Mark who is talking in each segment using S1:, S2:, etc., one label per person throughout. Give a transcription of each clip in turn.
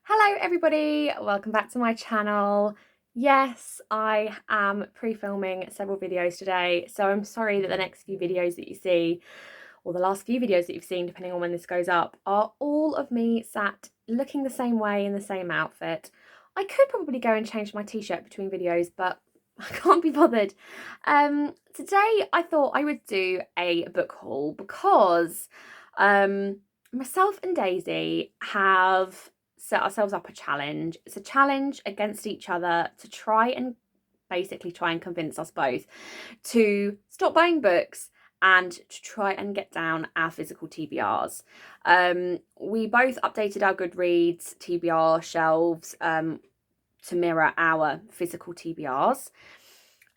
S1: Hello everybody, welcome back to my channel. Yes, I am pre-filming several videos today, so I'm sorry that the next few videos that you see, or the last few videos that you've seen, depending on when this goes up, are all of me sat looking the same way in the same outfit. I could probably go and change my t-shirt between videos, but I can't be bothered. Today I thought I would do a book haul because myself and Daisy have set ourselves up a challenge. It's a challenge against each other to try and convince us both to stop buying books and to try and get down our physical TBRs. We both updated our Goodreads TBR shelves to mirror our physical TBRs,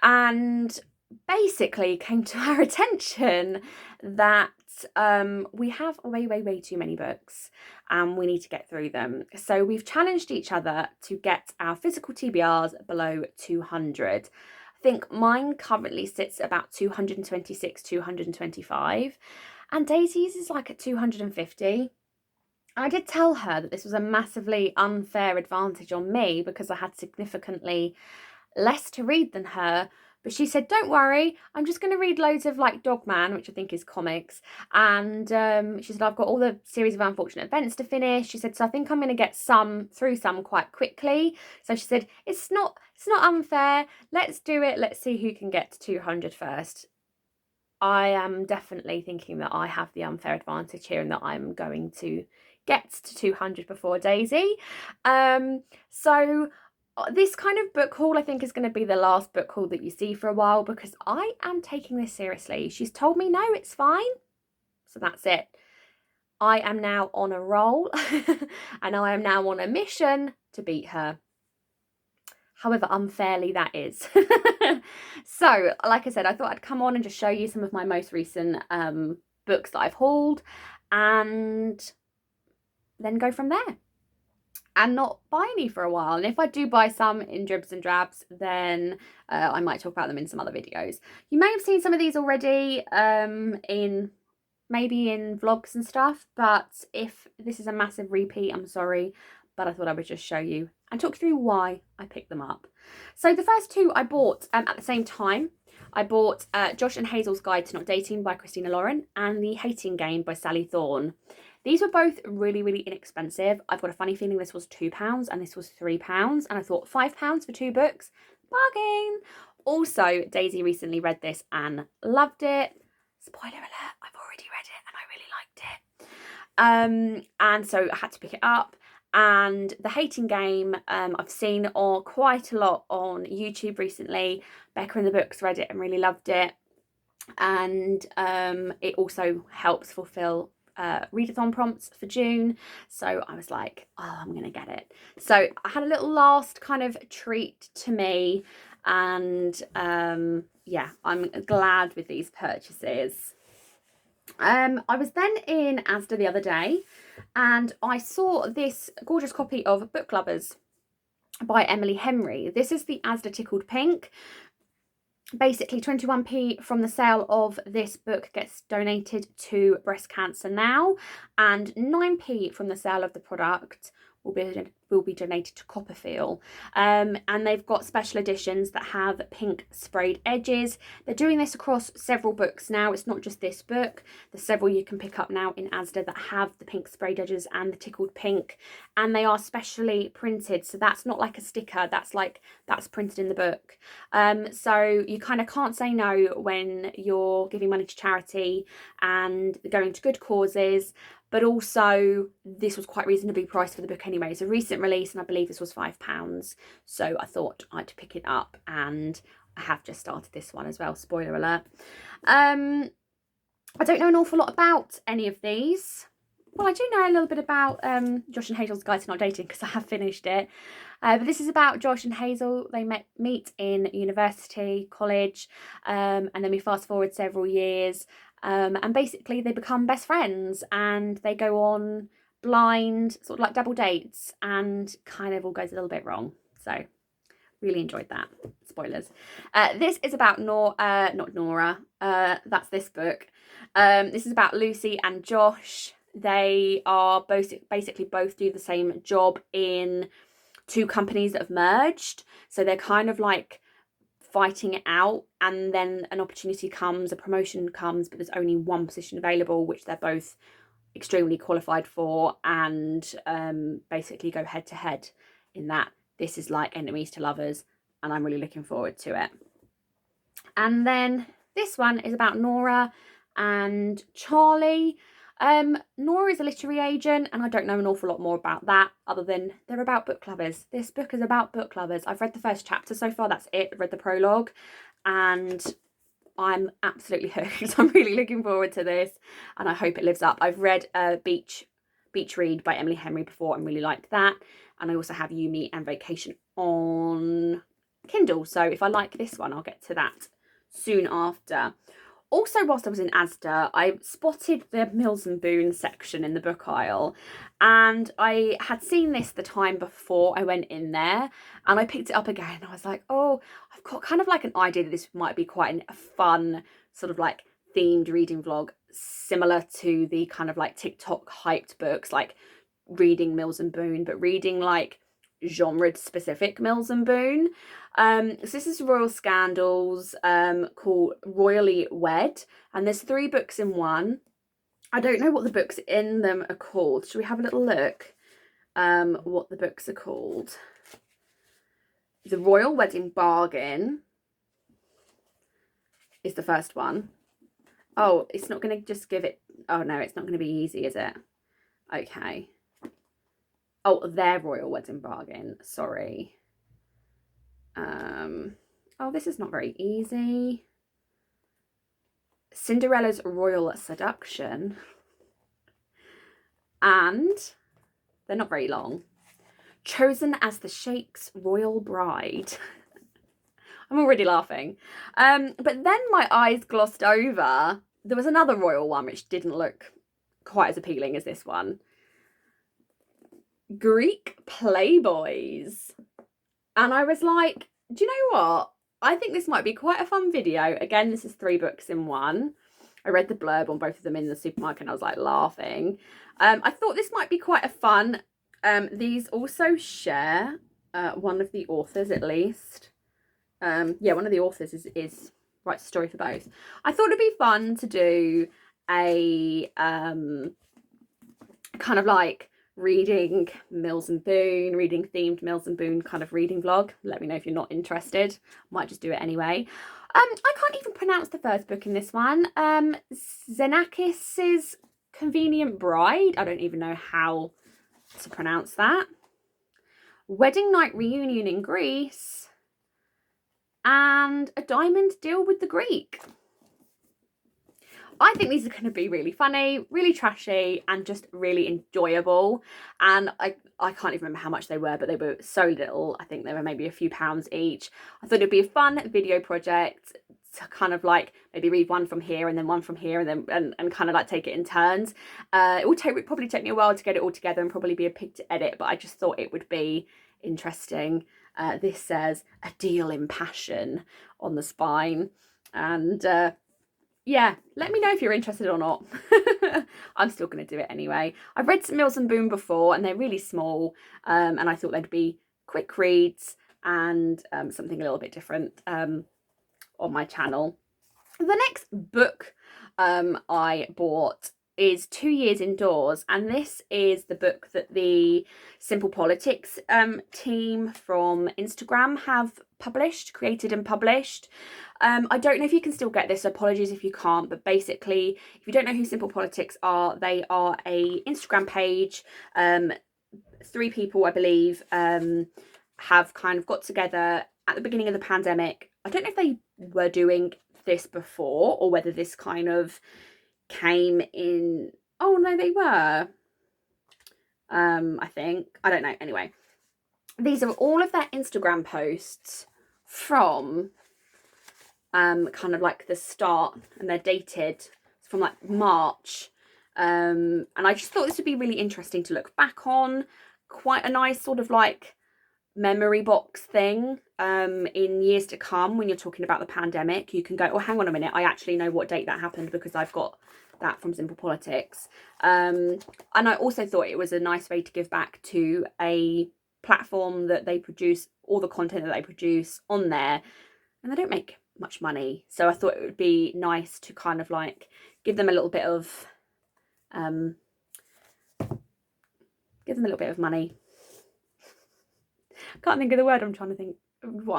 S1: and basically came to our attention that we have way too many books and we need to get through them. So we've challenged each other to get our physical TBRs below 200. I think mine currently sits about 226, 225, and Daisy's is like at 250. I did tell her that this was a massively unfair advantage on me because I had significantly less to read than her, but she said, don't worry, I'm just going to read loads of like Dogman, which I think is comics, and she said, I've got all the series of unfortunate events to finish. She said, so I think I'm going to get through some quite quickly. So she said, it's not unfair, let's do it, let's see who can get to 200 first. I am definitely thinking that I have the unfair advantage here and that I'm going to get to 200 before Daisy. So this kind of book haul I think is going to be the last book haul that you see for a while because I am taking this seriously. She's told me no, it's fine. So that's it. I am now on a roll and I am now on a mission to beat her. However unfairly that is. So, like I said, I thought I'd come on and just show you some of my most recent books that I've hauled and then go from there and not buy any for a while. And if I do buy some in dribs and drabs, then I might talk about them in some other videos. You may have seen some of these already maybe in vlogs and stuff, but if this is a massive repeat, I'm sorry, but I thought I would just show you and talk through why I picked them up. So the first two I bought at the same time. I bought Josh and Hazel's Guide to Not Dating by Christina Lauren and The Hating Game by Sally Thorne. These were both really inexpensive. I've got a funny feeling this was £2 and this was £3, and I thought £5 for two books, bargain. Also, Daisy recently read this and loved it. Spoiler alert, I've already read it and I really liked it. And so I had to pick it up. And The Hating Game, I've seen quite a lot on YouTube recently. Becca in the Books read it and really loved it. And it also helps fulfill readathon prompts for June. So I was like, oh, I'm going to get it. So I had a little last kind of treat to me. And yeah, I'm glad with these purchases. I was then in Asda the other day and I saw this gorgeous copy of Book Lovers by Emily Henry. This is the Asda Tickled Pink. Basically 21p from the sale of this book gets donated to Breast Cancer Now, and 9p from the sale of the product will be donated to Copperfield. And they've got special editions that have pink sprayed edges. They're doing this across several books now. It's not just this book. There's several you can pick up now in Asda that have the pink sprayed edges and the tickled pink, and they are specially printed. So that's not like a sticker, that's printed in the book. So you kind of can't say no when you're giving money to charity and going to good causes. But also, this was quite reasonably priced for the book anyway. It's a recent release, and I believe this was £5. So I thought I'd pick it up, and I have just started this one as well. Spoiler alert. I don't know an awful lot about any of these. Well, I do know a little bit about Josh and Hazel's Guide to Not Dating because I have finished it. But this is about Josh and Hazel. They meet in university, college, and then we fast forward several years. And basically they become best friends and they go on blind sort of like double dates and kind of all goes a little bit wrong. So really enjoyed that. Spoilers. This is about not Nora. That's this book. This is about Lucy and Josh. They are both basically both do the same job in two companies that have merged. So they're kind of like fighting it out, and then an opportunity comes, a promotion comes, but there's only one position available, which they're both extremely qualified for, and basically go head to head in that. This is like enemies to lovers, and I'm really looking forward to it. And then this one is about Nora and Charlie. Nora is a literary agent, and I don't know an awful lot more about that other than they're about book lovers. This book is about book lovers. I've read the first chapter so far, that's it. I've read the prologue, and I'm absolutely hooked. I'm really looking forward to this, and I hope it lives up. I've read Beach Read by Emily Henry before and really liked that, and I also have You, Me and Vacation on Kindle, so if I like this one, I'll get to that soon after. Also, whilst I was in Asda, I spotted the Mills and Boon section in the book aisle, and I had seen this the time before I went in there, and I picked it up again. I was like, oh, I've got kind of like an idea that this might be quite a fun sort of like themed reading vlog, similar to the kind of like TikTok hyped books, like reading Mills and Boon, but reading like genre specific Mills and Boon. So this is Royal Scandals, called Royally Wed, and there's 3 books in one. I don't know what the books in them are called. Should we have a little look what the books are called? The Royal Wedding Bargain is the first one. Oh, it's not going to just give it... Oh, no, it's not going to be easy, is it? Okay. Oh, their Royal Wedding Bargain. Sorry. Oh, this is not very easy. Cinderella's Royal Seduction. And they're not very long. Chosen as the Sheikh's Royal Bride. I'm already laughing. But then my eyes glossed over. There was another royal one which didn't look quite as appealing as this one. Greek Playboys. And I was like, do you know what? I think this might be quite a fun video. Again, this is 3 books in one. I read the blurb on both of them in the supermarket and I was like laughing. I thought this might be quite a fun. These also share one of the authors at least. Yeah, one of the authors is writes a story for both. I thought it'd be fun to do a kind of like reading Mills and Boon, reading themed Mills and Boon kind of reading vlog. Let me know if you're not interested. Might just do it anyway. I can't even pronounce the first book in this one. Xenakis's Convenient Bride. I don't even know how to pronounce that. Wedding Night Reunion in Greece. And A Diamond Deal with the Greek. I think these are going to be really funny, really trashy, and just really enjoyable. And I can't even remember how much they were, but they were so little. I think they were maybe a few pounds each. I thought it'd be a fun video project to kind of like maybe read one from here and then one from here and then and kind of like take it in turns. It would probably take me a while to get it all together and probably be a pig to edit, but I just thought it would be interesting. This says A Deal in Passion on the spine, and yeah, let me know if you're interested or not. I'm still going to do it anyway. I've read some Mills and Boon before and they're really small, and I thought they'd be quick reads and something a little bit different on my channel. The next book I bought is 2 Years Indoors, and this is the book that the Simple Politics team from Instagram have created and published. I don't know if you can still get this, so apologies if you can't, but basically, if you don't know who Simple Politics are, they are a Instagram page. 3 people, I believe, have kind of got together at the beginning of the pandemic. I don't know if they were doing this before or whether this kind of came in. Oh no, they were. I think. I don't know. Anyway, these are all of their Instagram posts from kind of like the start, and they're dated from like March. And I just thought this would be really interesting to look back on. Quite a nice sort of like memory box thing in years to come. When you're talking about the pandemic, you can go, oh, hang on a minute, I actually know what date that happened because I've got that from Simple Politics. And I also thought it was a nice way to give back to a platform that they produce all the content that they produce on there, and they don't make much money, so I thought it would be nice to kind of like give them a little bit of money. Can't think of the word what I'm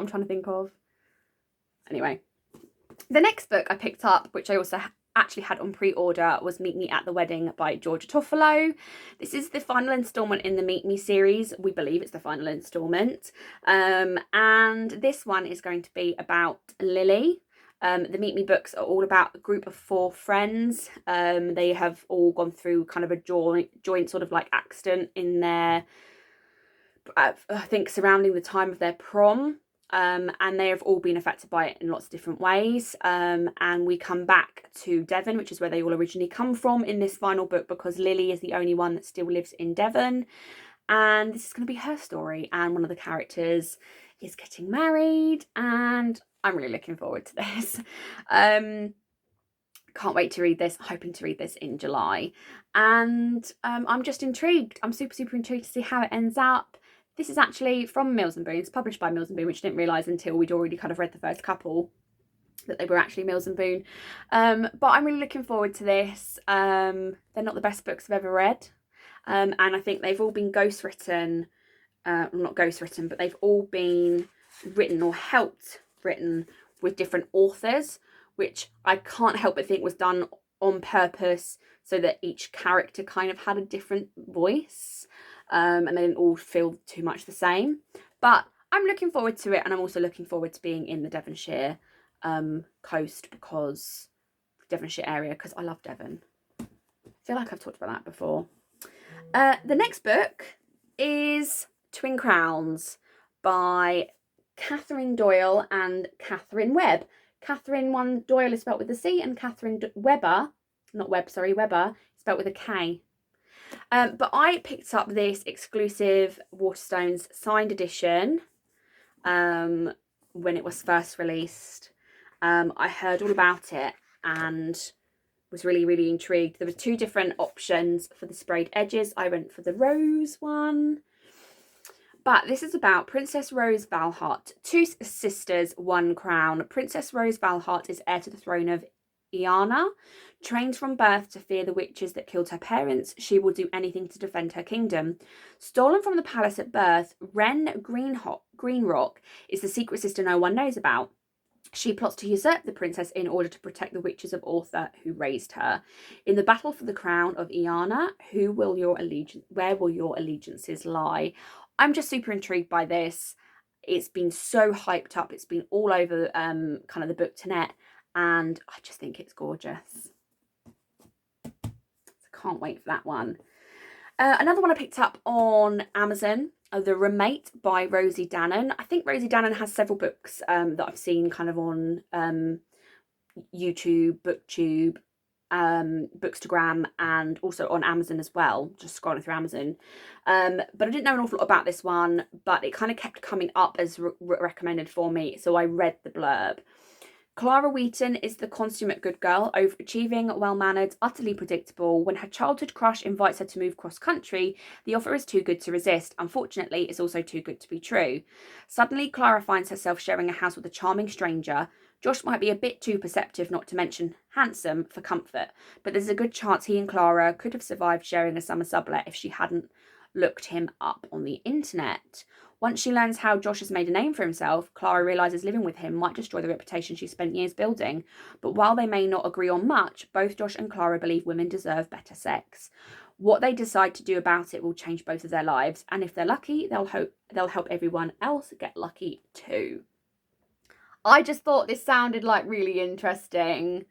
S1: trying to think of. Anyway, the next book I picked up, which I also actually had on pre-order, was Meet Me at the Wedding by Georgia Toffolo. This is the final instalment in the Meet Me series. We believe it's the final instalment. And this one is going to be about Lily. The Meet Me books are all about a group of 4 friends. They have all gone through kind of a joint sort of like accident in their, I think, surrounding the time of their prom. And they have all been affected by it in lots of different ways. And we come back to Devon, which is where they all originally come from in this final book, because Lily is the only one that still lives in Devon. And this is going to be her story. And one of the characters is getting married. And I'm really looking forward to this. Can't wait to read this. Hoping to read this in July. And I'm just intrigued. I'm super, super intrigued to see how it ends up. This is actually from Mills & Boon. It's published by Mills & Boon, which I didn't realise until we'd already kind of read the first couple that they were actually Mills & Boon. But I'm really looking forward to this. They're not the best books I've ever read. And I think they've all been ghostwritten. Not ghostwritten, but they've all been written or helped written with different authors, which I can't help but think was done on purpose so that each character kind of had a different voice. And they didn't all feel too much the same. But I'm looking forward to it, and I'm also looking forward to being in the Devonshire coast, because Devonshire area, because I love Devon. I feel like I've talked about that before. The next book is Twin Crowns by Catherine Doyle and Catherine Webb. Catherine Doyle is spelt with a C, and Catherine Webber, Webber, is spelt with a K. But I picked up this exclusive Waterstones signed edition when it was first released. I heard all about it and was really, really intrigued. There were 2 different options for the sprayed edges. I went for the rose one. But this is about Princess Rose Valhart. 2 sisters, 1 crown. Princess Rose Valhart is heir to the throne of Iana. Trained from birth to fear the witches that killed her parents, she will do anything to defend her kingdom. Stolen from the palace at birth, Wren Greenrock is the secret sister no one knows about. She plots to usurp the princess in order to protect the witches of Arthur who raised her. In the battle for the crown of Iana, where will your allegiances lie? I'm just super intrigued by this. It's been so hyped up. It's been all over kind of the book-to-net, and I just think it's gorgeous. So can't wait for that one. Another one I picked up on Amazon, The Roommate by Rosie Dannon. I think Rosie Dannon has several books that I've seen kind of on YouTube, BookTube, Bookstagram, and also on Amazon as well, just scrolling through Amazon. But I didn't know an awful lot about this one, but it kind of kept coming up as recommended for me, so I read the blurb. Clara Wheaton is the consummate good girl, overachieving, well-mannered, utterly predictable. When her childhood crush invites her to move cross-country, the offer is too good to resist. Unfortunately, it's also too good to be true. Suddenly, Clara finds herself sharing a house with a charming stranger. Josh might be a bit too perceptive, not to mention handsome, for comfort, but there's a good chance he and Clara could have survived sharing a summer sublet if she hadn't looked him up on the internet. Once she learns how Josh has made a name for himself, Clara realises living with him might destroy the reputation she spent years building. But while they may not agree on much, both Josh and Clara believe women deserve better sex. What they decide to do about it will change both of their lives, and if they're lucky, they'll help everyone else get lucky too. I just thought this sounded like really interesting,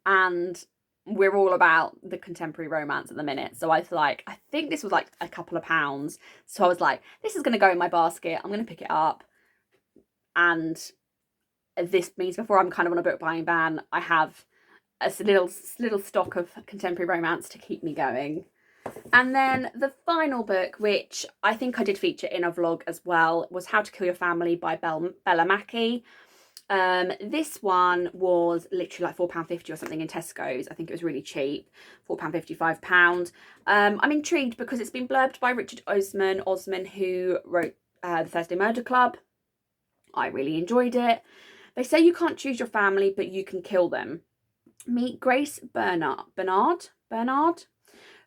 S1: and we're all about the contemporary romance at the minute. So I was like, I think this was like a couple of pounds. So I was like, this is going to go in my basket. I'm going to pick it up. And this means before I'm kind of on a book buying ban, I have a little stock of contemporary romance to keep me going. And then the final book, which I think I did feature in a vlog as well, was How to Kill Your Family by Bella Mackie. This one was literally like £4.50 or something in Tesco's. I think it was really cheap, £4.50, £5. I'm intrigued because it's been blurbed by Richard Osman, who wrote The Thursday Murder Club. I really enjoyed it. They say you can't choose your family, but you can kill them. Meet Grace Bernard,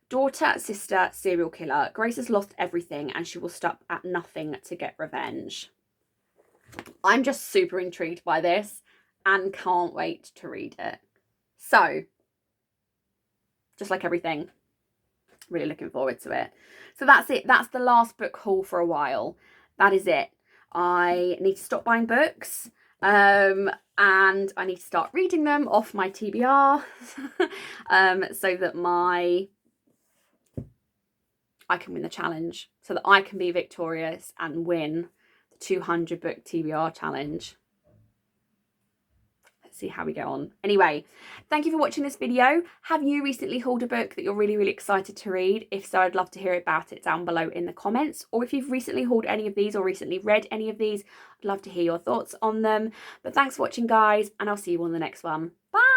S1: daughter, sister, serial killer. Grace has lost everything and she will stop at nothing to get revenge. I'm just super intrigued by this and can't wait to read it. So, just like everything, really looking forward to it. So that's it. That's the last book haul for a while. That is it. I need to stop buying books. And I need to start reading them off my TBR so that I can win the challenge, so that I can be victorious and win the 200 book TBR challenge. Let's see how we go on. Anyway, thank you for watching this video. Have you recently hauled a book that you're really, really excited to read? If so, I'd love to hear about it down below in the comments. Or if you've recently hauled any of these or recently read any of these, I'd love to hear your thoughts on them. But thanks for watching, guys, and I'll see you on the next one. Bye!